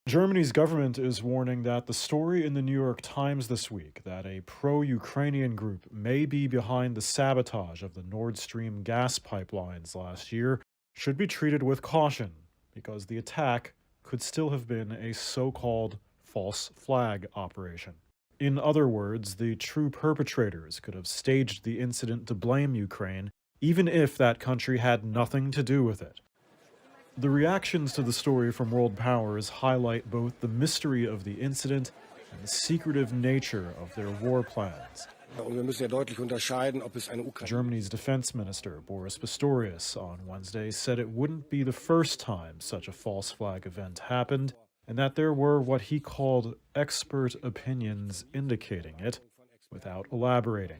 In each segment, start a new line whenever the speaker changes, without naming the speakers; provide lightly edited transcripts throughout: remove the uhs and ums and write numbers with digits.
Germany's government is warning that the story in the New York Times this week that a pro-Ukrainian group may be behind the sabotage of the Nord Stream gas pipelines last year should be treated with caution because the attack could still have been a so-called false flag operation. In other words, the true perpetrators could have staged the incident to blame Ukraine, even if that country had nothing to do with it. The reactions to the story from world powers highlight both the mystery of the incident and the secretive nature of their war plans. Germany's defense minister, Boris Pistorius, on Wednesday said it wouldn't be the first time such a false flag event happened, and that there were what he called expert opinions indicating it, without elaborating.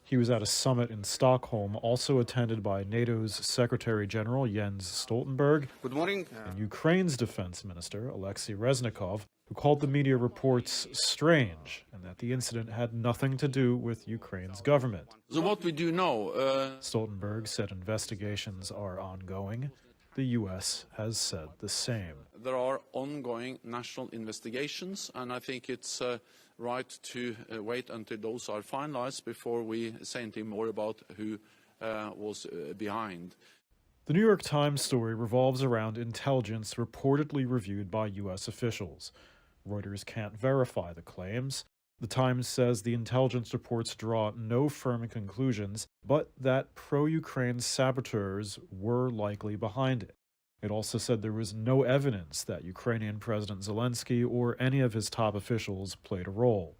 He was at a summit in Stockholm, also attended by NATO's Secretary General Jens Stoltenberg
Good morning.
and Ukraine's defense minister, Alexei Reznikov, who called the media reports strange and that the incident had nothing to do with Ukraine's government.
So what we do know,
Stoltenberg said investigations are ongoing. The U.S. has said the same.
there are ongoing national investigations, and I think it's right to wait until those are finalized before we say anything more about who was behind.
The New York Times story revolves around intelligence reportedly reviewed by U.S. officials. Reuters can't verify the claims. The Times says the intelligence reports draw no firm conclusions, but that pro-Ukraine saboteurs were likely behind it. It also said there was no evidence that Ukrainian President Zelensky or any of his top officials played a role.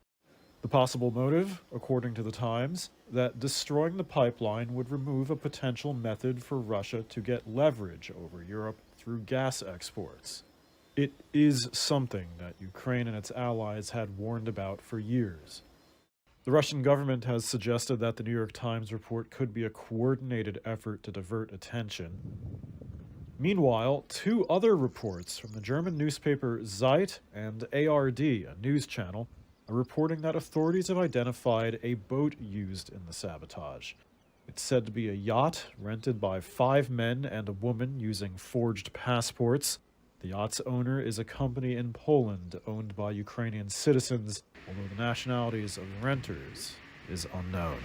The possible motive, according to the Times, that destroying the pipeline would remove a potential method for Russia to get leverage over Europe through gas exports. It is something that Ukraine and its allies had warned about for years. The Russian government has suggested that the New York Times report could be a coordinated effort to divert attention. Meanwhile, two other reports from the German newspaper Zeit and ARD, a news channel, are reporting that authorities have identified a boat used in the sabotage. It's said to be a yacht rented by 5 men and a woman using forged passports. The yacht's owner is a company in Poland owned by Ukrainian citizens, although the nationalities of the renters is unknown.